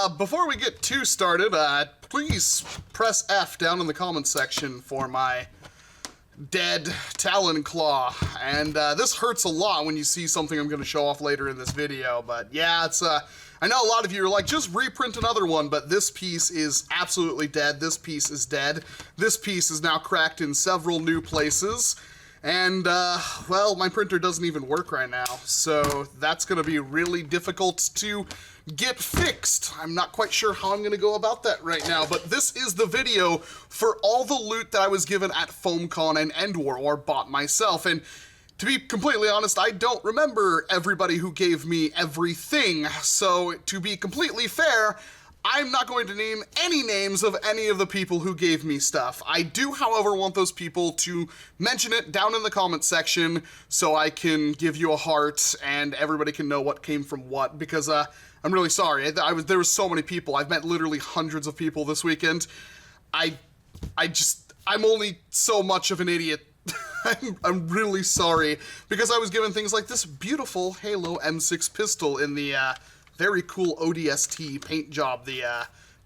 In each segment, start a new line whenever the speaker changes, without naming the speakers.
before we get too started, please press F down in the comments section for my dead Talon Claw. And this hurts a lot when you see something I'm going to show off later in this video. But yeah, it's I know a lot of you are like, just reprint another one, but this piece is absolutely dead. This piece is dead. This piece is now cracked in several new places. And, well, my printer doesn't even work right now, so that's going to be really difficult to get fixed. I'm not quite sure how I'm going to go about that right now, but this is the video for all the loot that I was given at FOAMCON and EndWar, or bought myself. And to be completely honest, I don't remember everybody who gave me everything, so to be completely fair, I'm not going to name any names of any of the people who gave me stuff. I do, however, want those people to mention it down in the comments section so I can give you a heart and everybody can know what came from what, because I'm really sorry. There were so many people. I've met literally hundreds of people this weekend. I'm only so much of an idiot. I'm really sorry, because I was given things like this beautiful Halo M6 pistol in the very cool ODST paint job, the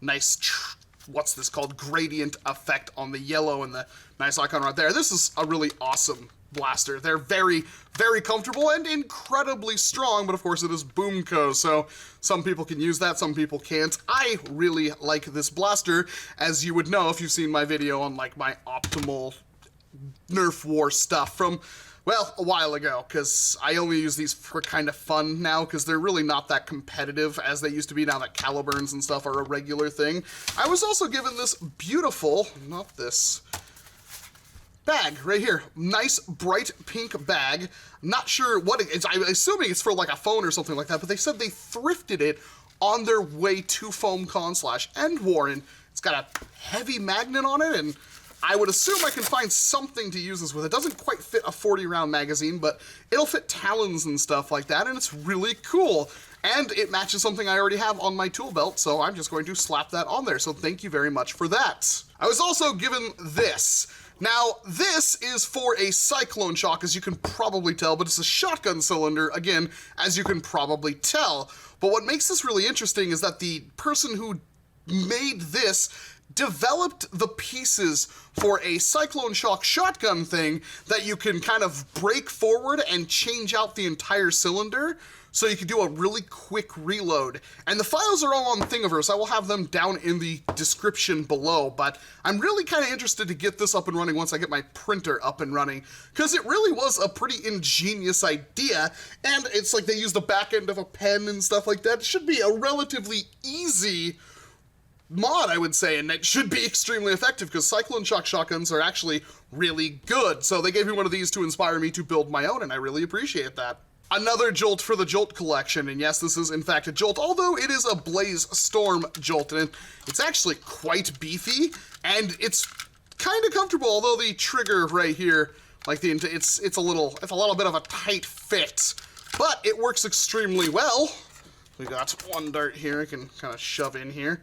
nice, what's this called, gradient effect on the yellow and the nice icon right there. This is a really awesome blaster. They're very, very comfortable and incredibly strong, but of course it is Boomco, so some people can use that, some people can't. I really like this blaster, as you would know if you've seen my video on like my optimal NERF war stuff from, well, a while ago, because I only use these for kind of fun now, because they're really not that competitive as they used to be now that caliburns and stuff are a regular thing. I was also given this beautiful, not this, bag right here. Nice, bright pink bag. Not sure what it is. I'm assuming it's for like a phone or something like that, but they said they thrifted it on their way to FOAMCON/EndWar, and it's got a heavy magnet on it, and I would assume I can find something to use this with. It doesn't quite fit a 40-round magazine, but it'll fit Talons and stuff like that, and it's really cool. And it matches something I already have on my tool belt, so I'm just going to slap that on there, so thank you very much for that. I was also given this. Now, this is for a Cycloneshock, as you can probably tell, but it's a shotgun cylinder, again, as you can probably tell. But what makes this really interesting is that the person who made this developed the pieces for a Cycloneshock shotgun thing that you can kind of break forward and change out the entire cylinder, so you can do a really quick reload. And the files are all on Thingiverse. I will have them down in the description below, but I'm really kind of interested to get this up and running once I get my printer up and running, because it really was a pretty ingenious idea, and it's like they use the back end of a pen and stuff like that. It should be a relatively easy mod, I would say, and it should be extremely effective because Cycloneshock shotguns are actually really good. So they gave me one of these to inspire me to build my own, and I really appreciate that. Another Jolt for the Jolt collection, and yes, this is in fact a Jolt, although it is a Blaze Storm Jolt, and it's actually quite beefy, and it's kind of comfortable, although the trigger right here, like it's a little bit of a tight fit, but it works extremely well. We got one dart here I can kind of shove in here.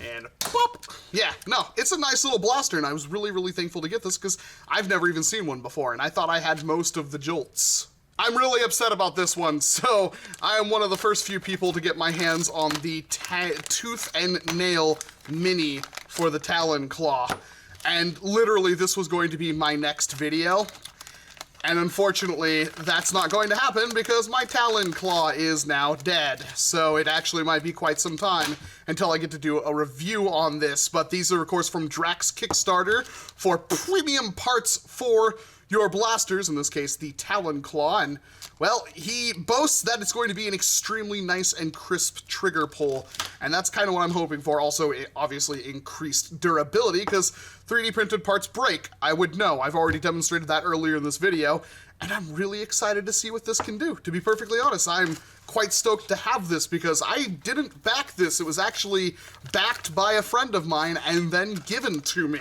And pop! Yeah, no, it's a nice little blaster, and I was really, really thankful to get this because I've never even seen one before, and I thought I had most of the Jolts. I'm really upset about this one, so I am one of the first few people to get my hands on the Tooth and Nail Mini for the Talon Claw. And literally, this was going to be my next video. And unfortunately, that's not going to happen because my Talon Claw is now dead. So it actually might be quite some time until I get to do a review on this. But these are, of course, from Drax Kickstarter for premium parts for your blasters, in this case, the Talon Claw. And, well, he boasts that it's going to be an extremely nice and crisp trigger pull. And that's kind of what I'm hoping for. Also, obviously, increased durability, because 3D printed parts break. I would know. I've already demonstrated that earlier in this video. And I'm really excited to see what this can do. To be perfectly honest, I'm quite stoked to have this because I didn't back this. It was actually backed by a friend of mine and then given to me,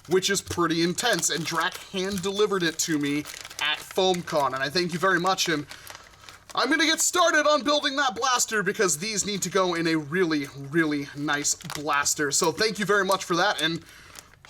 which is pretty intense. And Drac hand-delivered it to me at FOAMCON. And I thank you very much. And I'm going to get started on building that blaster because these need to go in a really, really nice blaster. So thank you very much for that. And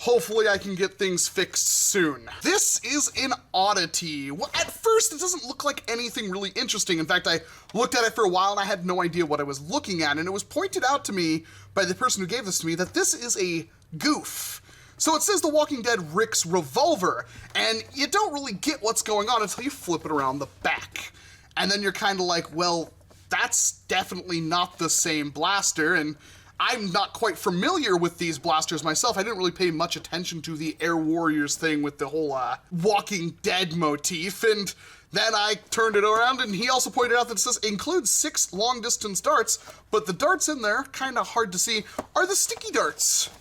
hopefully I can get things fixed soon. This is an oddity. Well, at first, it doesn't look like anything really interesting. In fact, I looked at it for a while and I had no idea what I was looking at, and it was pointed out to me by the person who gave this to me that this is a goof. So it says The Walking Dead Rick's revolver, and you don't really get what's going on until you flip it around the back. And then you're kind of like, well, that's definitely not the same blaster, and I'm not quite familiar with these blasters myself. I didn't really pay much attention to the Air Warriors thing with the whole Walking Dead motif, and then I turned it around, and he also pointed out that it says includes 6 long-distance darts, but the darts in there, kind of hard to see, are the sticky darts.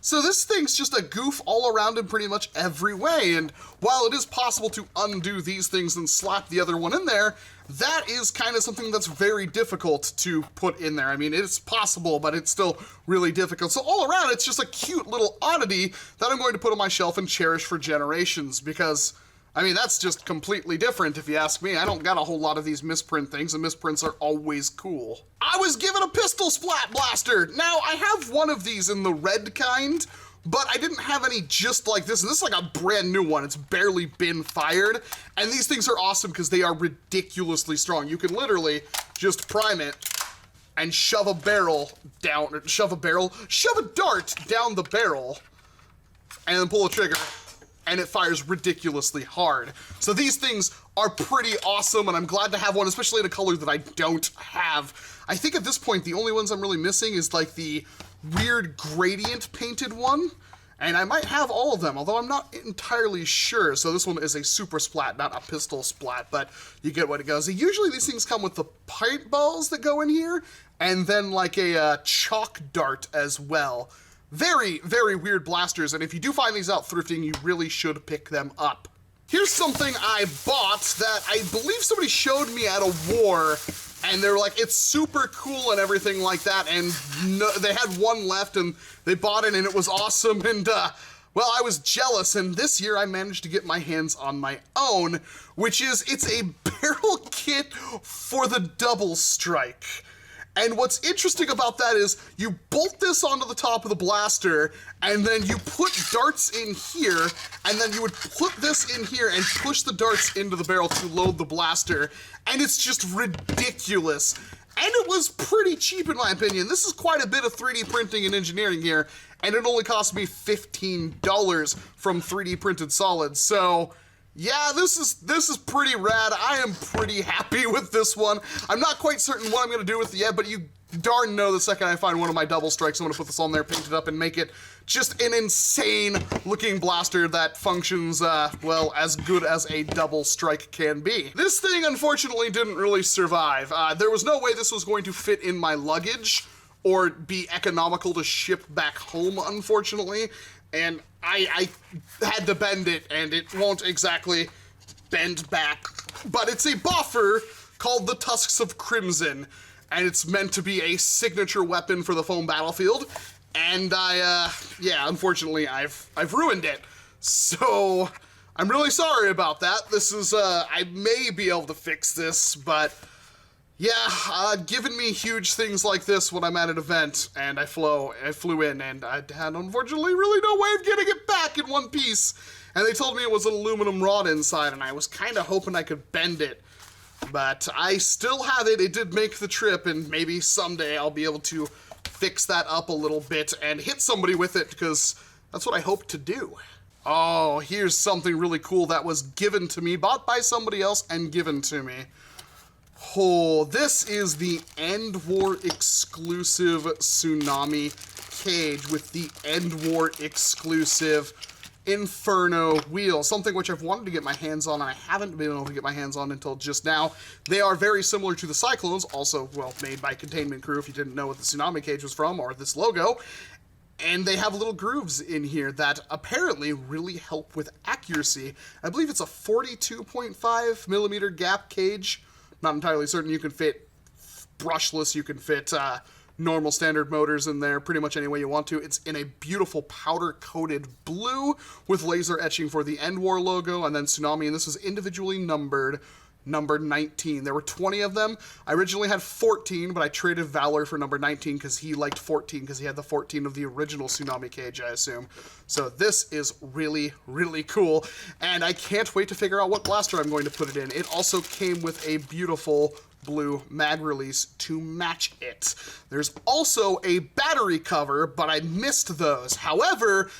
So this thing's just a goof all around in pretty much every way, and while it is possible to undo these things and slap the other one in there, that is kind of something that's very difficult to put in there. I mean, it's possible, but it's still really difficult. So all around, it's just a cute little oddity that I'm going to put on my shelf and cherish for generations, because I mean, that's just completely different if you ask me. I don't got a whole lot of these misprint things, and misprints are always cool. I was given a pistol splat blaster. Now, I have one of these in the red kind, but I didn't have any just like this, and this is like a brand new one. It's barely been fired, and these things are awesome because they are ridiculously strong. You can literally just prime it and shove a dart down the barrel, and then pull a trigger, and it fires ridiculously hard. So these things are pretty awesome, and I'm glad to have one, especially in a color that I don't have. I think at this point, the only ones I'm really missing is like the weird gradient painted one, and I might have all of them, although I'm not entirely sure. So this one is a super splat, not a pistol splat, but you get what it goes. Usually these things come with the paintballs that go in here, and then like a chalk dart as well. Very, very weird blasters, and if you do find these out thrifting, you really should pick them up. Here's something I bought that I believe somebody showed me at a war, and they were like, it's super cool and everything like that, and no, they had one left, and they bought it, and it was awesome, and well, I was jealous, and this year I managed to get my hands on my own, which is, it's a barrel kit for the double strike. And what's interesting about that is you bolt this onto the top of the blaster, and then you put darts in here, and then you would put this in here and push the darts into the barrel to load the blaster, and it's just ridiculous. And it was pretty cheap in my opinion. This is quite a bit of 3D printing and engineering here, and it only cost me $15 from 3D printed solids. So yeah, this is pretty rad. I am pretty happy with this one. I'm not quite certain what I'm gonna do with it yet, but you darn know the second I find one of my double strikes, I'm gonna put this on there, paint it up, and make it just an insane looking blaster that functions, well, as good as a double strike can be. This thing, unfortunately, didn't really survive. There was no way this was going to fit in my luggage or be economical to ship back home, unfortunately. And I had to bend it, and it won't exactly bend back. But it's a buffer called the Tusks of Crimson, and it's meant to be a signature weapon for the foam battlefield. And yeah, unfortunately, I've ruined it. So I'm really sorry about that. This is, I may be able to fix this, but yeah, given me huge things like this when I'm at an event, and I flew in, and I had unfortunately really no way of getting it back in one piece. And they told me it was an aluminum rod inside, and I was kind of hoping I could bend it. But I still have it. It did make the trip, and maybe someday I'll be able to fix that up a little bit and hit somebody with it, because that's what I hope to do. Oh, here's something really cool that was given to me, bought by somebody else and given to me. Oh, this is the End War exclusive Tsunami cage with the End War exclusive Inferno wheel, something which I've wanted to get my hands on and I haven't been able to get my hands on until just now. They are very similar to the Cyclones, also, well, made by Containment Crew if you didn't know what the Tsunami cage was from, or this logo. And they have little grooves in here that apparently really help with accuracy. I believe it's a 42.5 millimeter gap cage. Not entirely certain. You can fit brushless, you can fit normal standard motors in there pretty much any way you want to. It's in a beautiful powder-coated blue with laser etching for the End War logo, and then Tsunami, and this is individually numbered number 19. There were 20 of them. I originally had 14, but I traded Valor for number 19 because he liked 14 because he had the 14 of the original Tsunami Cage, I assume. So this is really, really cool, and I can't wait to figure out what blaster I'm going to put it in. It also came with a beautiful blue mag release to match it. There's also a battery cover, but I missed those. However,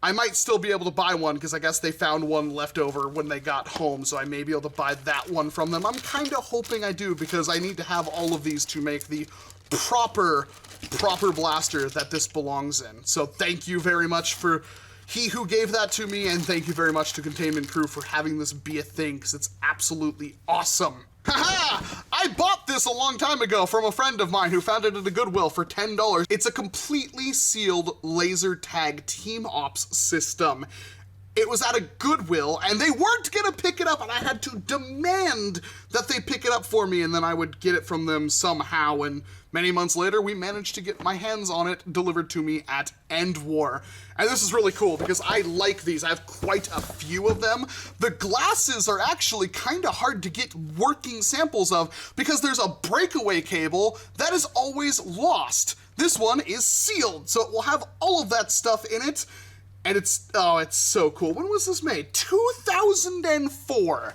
I might still be able to buy one because I guess they found one left over when they got home, so I may be able to buy that one from them. I'm kind of hoping I do because I need to have all of these to make the proper blaster that this belongs in. So thank you very much for he who gave that to me, and thank you very much to Containment Crew for having this be a thing because it's absolutely awesome. Haha! I bought this a long time ago from a friend of mine who found it at a Goodwill for $10. It's a completely sealed laser tag team ops system. It was at a Goodwill, and they weren't gonna pick it up, and I had to demand that they pick it up for me, and then I would get it from them somehow, and many months later, we managed to get my hands on it delivered to me at NERF. And this is really cool because I like these. I have quite a few of them. The glasses are actually kind of hard to get working samples of because there's a breakaway cable that is always lost. This one is sealed, so it will have all of that stuff in it. And it's so cool. When was this made? 2004.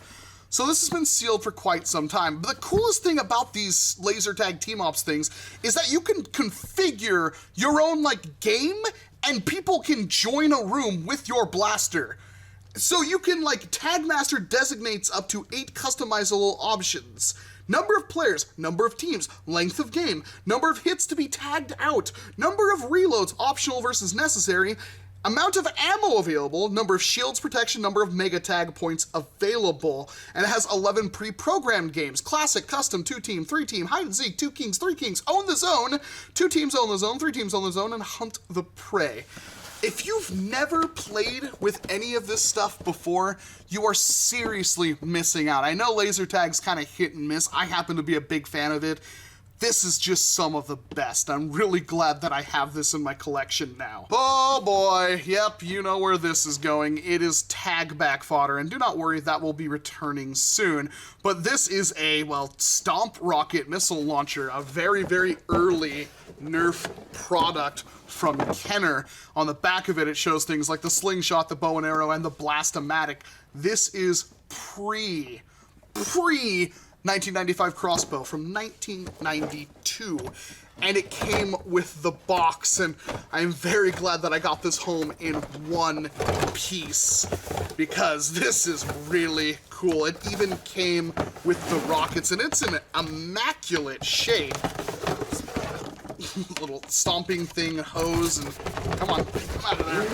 So this has been sealed for quite some time. But the coolest thing about these laser tag team ops things is that you can configure your own game, and people can join a room with your blaster. So you can Tagmaster designates up to 8 customizable options. Number of players, number of teams, length of game, number of hits to be tagged out, number of reloads, optional versus necessary, amount of ammo available, number of shields protection, number of mega tag points available. And it has 11 pre-programmed games: classic, custom, 2-team, 3-team, hide and seek, 2 kings, 3 kings, own the zone, 2 teams own the zone, 3 teams own the zone, and hunt the prey. If you've never played with any of this stuff before, you are seriously missing out. I know laser tag's kind of hit and miss. I happen to be a big fan of it. This is just some of the best. I'm really glad that I have this in my collection now. Oh boy, yep, you know where this is going. It is tag back fodder, and do not worry, that will be returning soon. But this is a, Stomp rocket missile launcher, a very, very early NERF product from Kenner. On the back of it, it shows things like the slingshot, the bow and arrow, and the blast-o-matic. This is pre 1995 crossbow from 1992, and it came with the box, and I'm very glad that I got this home in one piece because this is really cool. It even came with the rockets, and it's in immaculate shape. Little stomping thing, hose, and come out of there.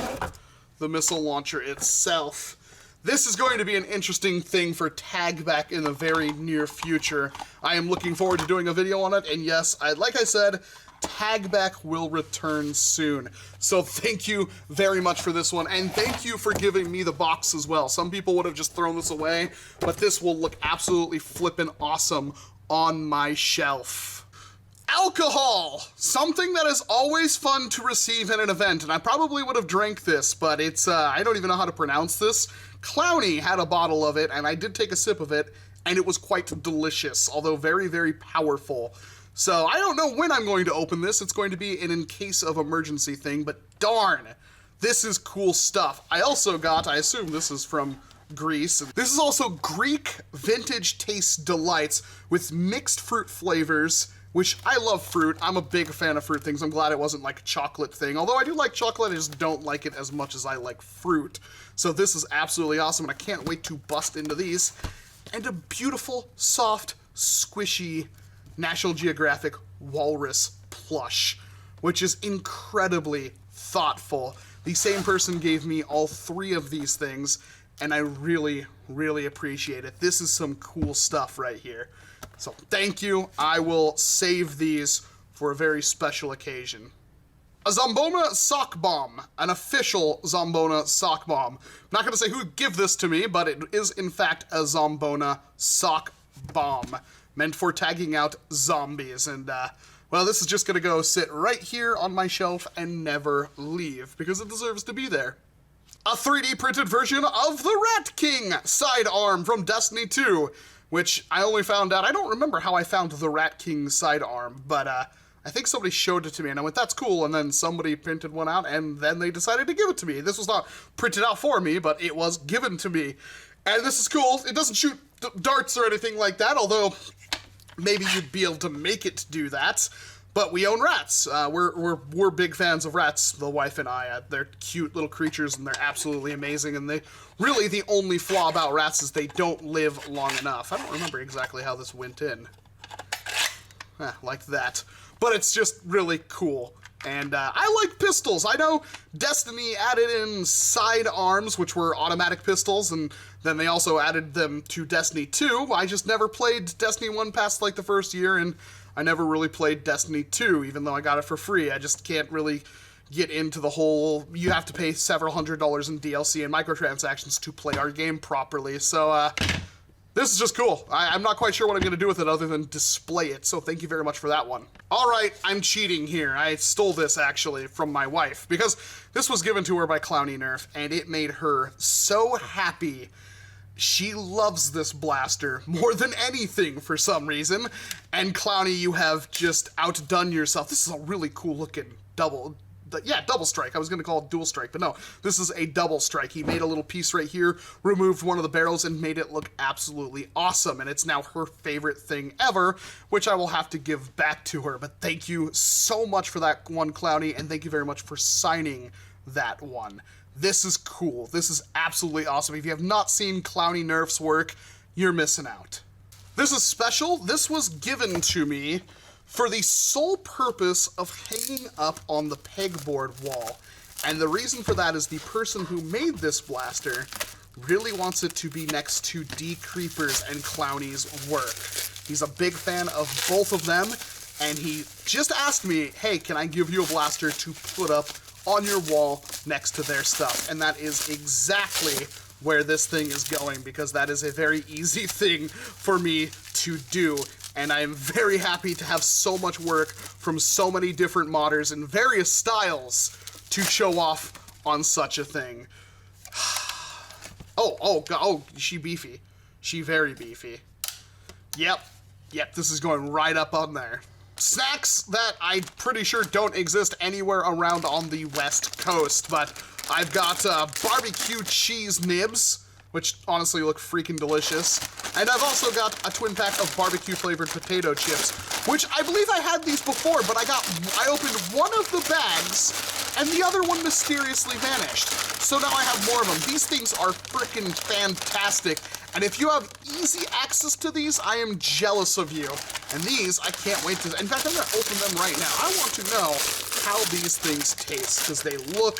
The missile launcher itself. This is going to be an interesting thing for Tagback in the very near future. I am looking forward to doing a video on it, and yes, like I said, Tagback will return soon. So thank you very much for this one, and thank you for giving me the box as well. Some people would have just thrown this away, but this will look absolutely flippin' awesome on my shelf. Alcohol! Something that is always fun to receive at an event, and I probably would have drank this, but it's, I don't even know how to pronounce this. Clowny had a bottle of it, and I did take a sip of it, and it was quite delicious, although very, very powerful. So I don't know when I'm going to open this. It's going to be an in case of emergency thing, but darn, this is cool stuff. I also got, I assume this is from Greece. This is also Greek Vintage Taste Delights with mixed fruit flavors, which I love fruit. I'm a big fan of fruit things. I'm glad it wasn't like a chocolate thing. Although I do like chocolate, I just don't like it as much as I like fruit. So this is absolutely awesome, and I can't wait to bust into these. And a beautiful, soft, squishy National Geographic Walrus plush, which is incredibly thoughtful. The same person gave me all 3 of these things, and I really, really appreciate it. This is some cool stuff right here. So thank you. I will save these for a very special occasion. A Zombona sock bomb, an official Zombona sock bomb. I'm not going to say who gave this to me, but it is in fact a Zombona sock bomb meant for tagging out zombies. And well, this is just going to go sit right here on my shelf and never leave because it deserves to be there. A 3D printed version of the Rat King Sidearm from Destiny 2. which I only found out, I don't remember how I found the Rat King sidearm, but I think somebody showed it to me, and I went, that's cool, and then somebody printed one out, and then they decided to give it to me. This was not printed out for me, but it was given to me. And this is cool. It doesn't shoot darts or anything like that, although maybe you'd be able to make it do that. But we own rats. We're big fans of rats, the wife and I. They're cute little creatures, and they're absolutely amazing, and they really, the only flaw about rats is they don't live long enough. I don't remember exactly how this went in. Like that. But it's just really cool. And I like pistols. I know Destiny added in sidearms, which were automatic pistols, and then they also added them to Destiny 2. I just never played Destiny 1 past like the first year, and I never really played Destiny 2, even though I got it for free. I just can't really get into the whole, you have to pay several $100s in DLC and microtransactions to play our game properly. So, this is just cool. I'm not quite sure what I'm going to do with it other than display it, so thank you very much for that one. Alright, I'm cheating here. I stole this, actually, from my wife, because this was given to her by Clowny Nerf, and it made her so happy. She loves this blaster more than anything for some reason, and Clowny, you have just outdone yourself. This is a really cool looking double strike. I was going to call it dual strike, but no, this is a double strike. He made a little piece right here, removed one of the barrels, and made it look absolutely awesome, and it's now her favorite thing ever, which I will have to give back to her. But thank you so much for that one, Clowny, and thank you very much for signing that one. This is cool. This is absolutely awesome. If you have not seen Clowny Nerf's work, you're missing out. This is special. This was given to me for the sole purpose of hanging up on the pegboard wall. And the reason for that is the person who made this blaster really wants it to be next to D. Creeper's and Clowny's work. He's a big fan of both of them, and he just asked me, hey, can I give you a blaster to put up on your wall next to their stuff? And that is exactly where this thing is going, because that is a very easy thing for me to do. And I am very happy to have so much work from so many different modders in various styles to show off on such a thing. Oh, she beefy. She very beefy. Yep, this is going right up on there. Snacks that I'm pretty sure don't exist anywhere around on the West Coast, but I've got barbecue cheese nibs, which honestly look freaking delicious. And I've also got a twin pack of barbecue flavored potato chips, which I believe I had these before, but I opened one of the bags and the other one mysteriously vanished. So now I have more of them. These things are freaking fantastic. And if you have easy access to these, I am jealous of you. And these, I can't wait to, in fact, I'm gonna open them right now. I want to know how these things taste, because they look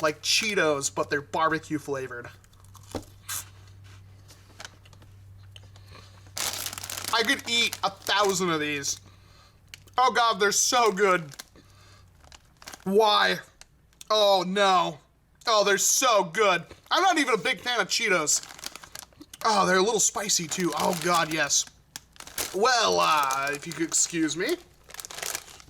like Cheetos, but they're barbecue flavored. I could eat 1,000 of these. Oh God, they're so good. Why? Oh no. Oh, they're so good. I'm not even a big fan of Cheetos. Oh, they're a little spicy too. Oh God, yes. Well, if you could excuse me.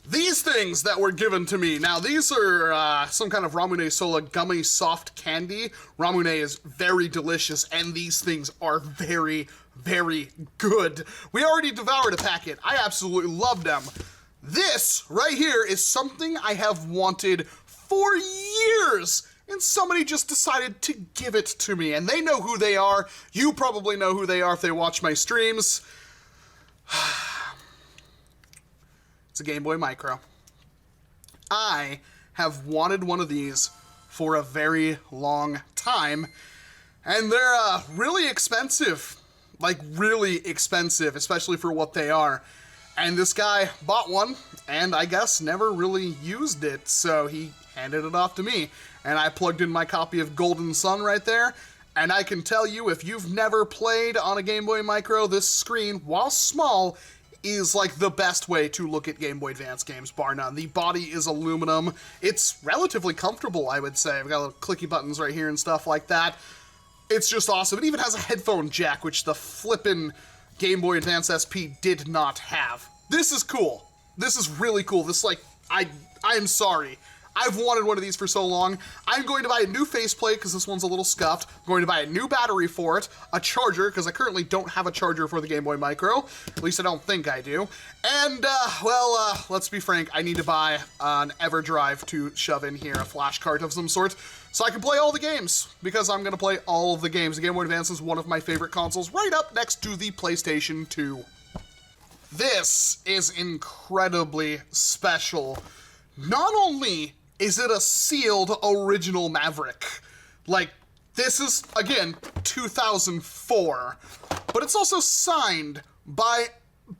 These things that were given to me. Now, these are some kind of Ramune Sola gummy soft candy. Ramune is very delicious, and these things are very, very good. We already devoured a packet. I absolutely love them. This right here is something I have wanted for years, and somebody just decided to give it to me, and they know who they are. You probably know who they are if they watch my streams. It's a Game Boy Micro. I have wanted one of these for a very long time, and they're really expensive. Like, really expensive, especially for what they are. And this guy bought one, and I guess never really used it, so he handed it off to me. And I plugged in my copy of Golden Sun right there, and I can tell you, if you've never played on a Game Boy Micro, this screen, while small, is like the best way to look at Game Boy Advance games, bar none. The body is aluminum. It's relatively comfortable, I would say. I've got little clicky buttons right here and stuff like that. It's just awesome. It even has a headphone jack, which the flippin' Game Boy Advance SP did not have. This is cool. This is really cool. This, like, I am sorry. I've wanted one of these for so long. I'm going to buy a new faceplate because this one's a little scuffed. I'm going to buy a new battery for it, a charger because I currently don't have a charger for the Game Boy Micro. At least I don't think I do. And, let's be frank, I need to buy an EverDrive to shove in here, a flash card of some sort, so I can play all the games, because I'm going to play all of the games. The Game Boy Advance is one of my favorite consoles, right up next to the PlayStation 2. This is incredibly special. Not only is it a sealed original Maverick, like, this is, again, 2004, but it's also signed by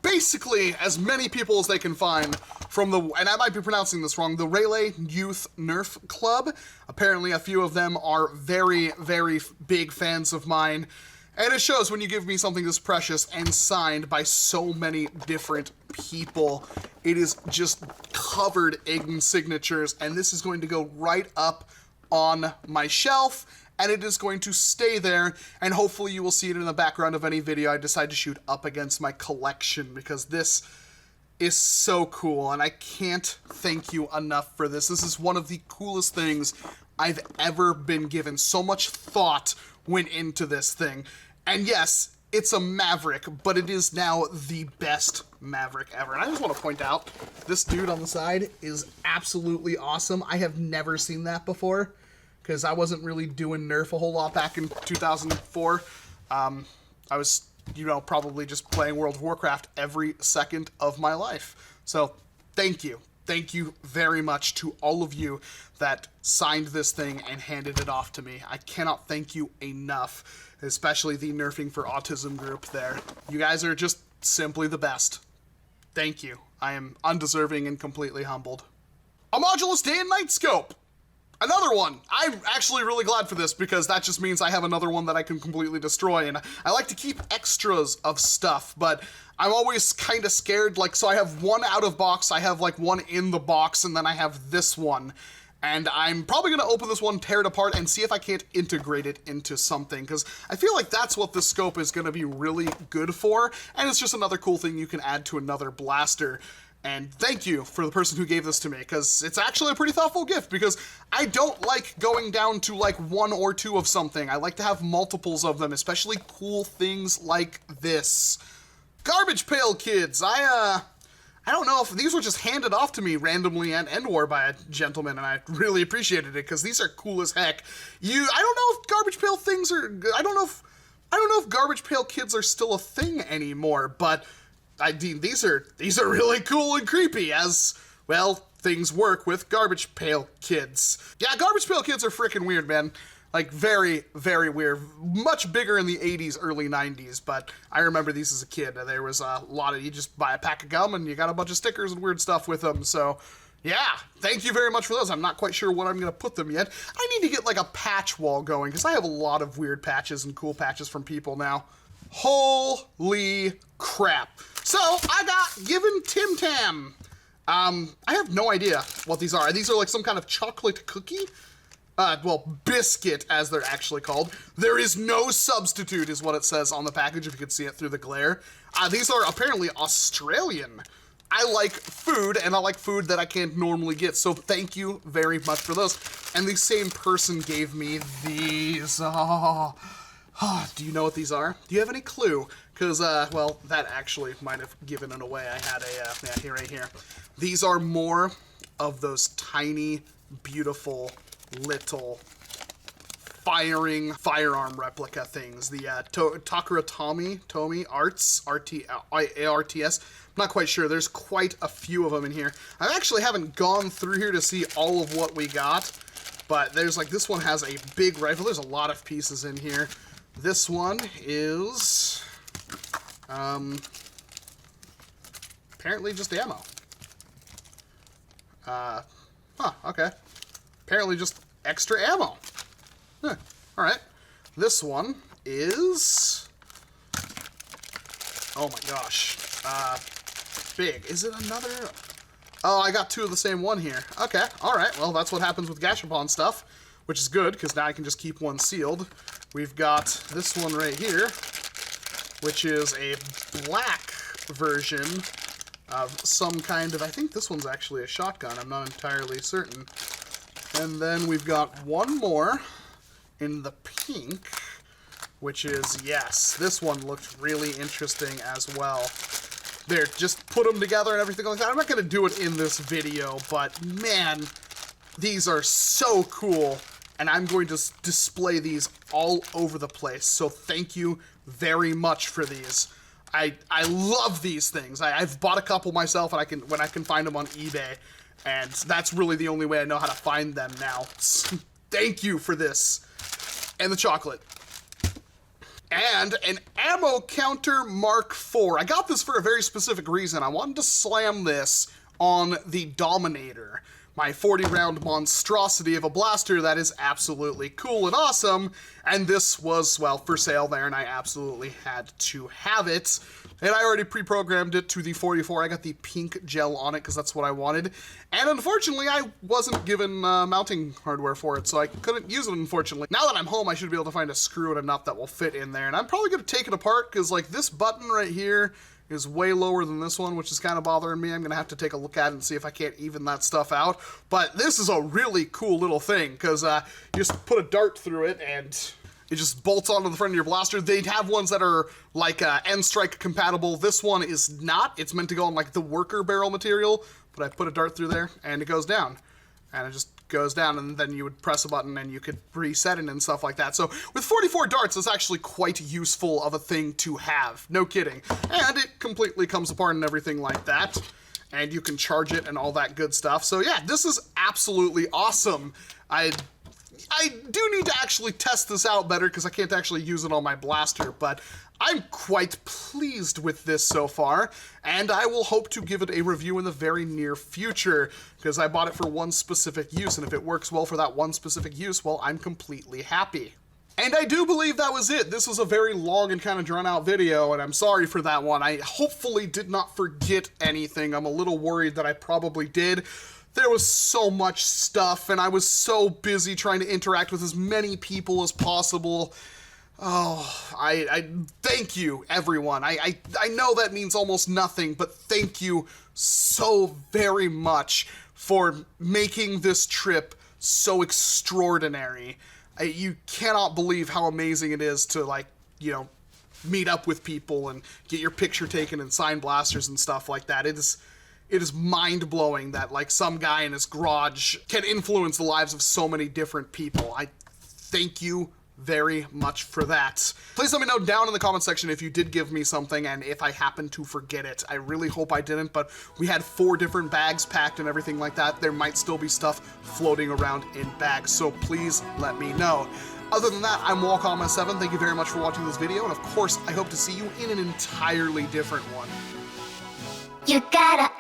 basically as many people as they can find from the, and I might be pronouncing this wrong, the Raleigh Youth NERF Club. Apparently a few of them are very, very big fans of mine. And it shows when you give me something this precious and signed by so many different people. It is just covered in signatures, and this is going to go right up on my shelf, and it is going to stay there, and hopefully you will see it in the background of any video I decide to shoot up against my collection, because this is so cool, and I can't thank you enough for this. This is one of the coolest things I've ever been given. So much thought went into this thing. And yes, it's a Maverick, but it is now the best Maverick ever. And I just want to point out, this dude on the side is absolutely awesome. I have never seen that before, because I wasn't really doing NERF a whole lot back in 2004. I was, you know, probably just playing World of Warcraft every second of my life. So, thank you. Thank you very much to all of you that signed this thing and handed it off to me. I cannot thank you enough, especially the Nerfing for Autism group there. You guys are just simply the best. Thank you. I am undeserving and completely humbled. A modulus day and night scope. Another one. I'm actually really glad for this because that just means I have another one that I can completely destroy, and I like to keep extras of stuff, but I'm always kind of scared. Like, so I have one out of box, I have like one in the box, and then I have this one. And I'm probably going to open this one, tear it apart, and see if I can't integrate it into something, because I feel like that's what this scope is going to be really good for, and it's just another cool thing you can add to another blaster. And thank you for the person who gave this to me, because it's actually a pretty thoughtful gift, because I don't like going down to like one or two of something. I like to have multiples of them, especially cool things like this. Garbage Pail Kids. I don't know if these were just handed off to me randomly at EndWar by a gentleman, and I really appreciated it, because these are cool as heck. I don't know if Garbage Pail things are, I don't know if Garbage Pail Kids are still a thing anymore, but I mean, these are really cool and creepy, as, well, things work with Garbage Pail Kids. Yeah, Garbage Pail Kids are freaking weird, man. Like, very, very weird. Much bigger in the 80s, early 90s, but I remember these as a kid. There was a lot of, you just buy a pack of gum and you got a bunch of stickers and weird stuff with them, so yeah, thank you very much for those. I'm not quite sure what I'm going to put them yet. I need to get, like, a patch wall going, because I have a lot of weird patches and cool patches from people now. Holy crap. So, I got given Tim Tam. I have no idea what these are. These are like some kind of chocolate cookie? Well, biscuit, as they're actually called. There is no substitute, is what it says on the package, if you could see it through the glare. These are apparently Australian. I like food, and I like food that I can't normally get, so thank you very much for those. And the same person gave me these. Do you know what these are? Do you have any clue? Because, well, that actually might have given it away. I had a, yeah, here, right here. These are more of those tiny, beautiful, little firearm replica things. The Takara Tomy Arts, ARTS. I'm not quite sure. There's quite a few of them in here. I actually haven't gone through here to see all of what we got, but there's like, this one has a big rifle. There's a lot of pieces in here. This one is apparently just ammo. Okay. Apparently just extra ammo. Huh. Alright. This one is, oh my gosh. Big. Is it another? Oh, I got two of the same one here. Okay. Alright. Well, that's what happens with Gashapon stuff, which is good, because now I can just keep one sealed. We've got this one right here, which is a black version of some kind of, I think this one's actually a shotgun, I'm not entirely certain. And then we've got one more in the pink, which is, yes, this one looked really interesting as well. There, just put them together and everything like that. I'm not going to do it in this video, but man, these are so cool. And I'm going to display these all over the place. So thank you very much for these. I love these things. I've bought a couple myself, and when I can find them on eBay. And that's really the only way I know how to find them now. Thank you for this. And the chocolate. And an ammo counter Mark IV. I got this for a very specific reason. I wanted to slam this on the Dominator, my 40-round monstrosity of a blaster that is absolutely cool and awesome. And this was, well, for sale there, and I absolutely had to have it. And I already pre-programmed it to the 44. I got the pink gel on it because that's what I wanted. And unfortunately, I wasn't given mounting hardware for it, so I couldn't use it, unfortunately. Now that I'm home, I should be able to find a screw and a nut that will fit in there. And I'm probably going to take it apart because, like, this button right here is way lower than this one, which is kind of bothering me. I'm going to have to take a look at it and see if I can't even that stuff out. But this is a really cool little thing because you just put a dart through it and it just bolts onto the front of your blaster. They'd have ones that are like N-Strike compatible. This one is not. It's meant to go on like the worker barrel material, but I put a dart through there and it goes down. And it just goes down, and then you would press a button and you could reset it and stuff like that. So with 44 darts, it's actually quite useful of a thing to have. No kidding. And it completely comes apart and everything like that. And you can charge it and all that good stuff. So yeah, this is absolutely awesome. I do need to actually test this out better because I can't actually use it on my blaster, but I'm quite pleased with this so far, and I will hope to give it a review in the very near future because I bought it for one specific use, and if it works well for that one specific use, well, I'm completely happy. And I do believe that was it. This was a very long and kind of drawn out video, and I'm sorry for that one. I hopefully did not forget anything. I'm a little worried that I probably did. There was so much stuff, and I was so busy trying to interact with as many people as possible. Oh, I thank you, everyone. I know that means almost nothing, but thank you so very much for making this trip so extraordinary. You cannot believe how amazing it is to, like, you know, meet up with people and get your picture taken and sign blasters and stuff like that. It is mind-blowing that, like, some guy in his garage can influence the lives of so many different people. I thank you very much for that. Please let me know down in the comment section if you did give me something and if I happened to forget it. I really hope I didn't, but we had 4 different bags packed and everything like that. There might still be stuff floating around in bags, so please let me know. Other than that, I'm Walcom S7. Thank you very much for watching this video, and of course, I hope to see you in an entirely different one.
You gotta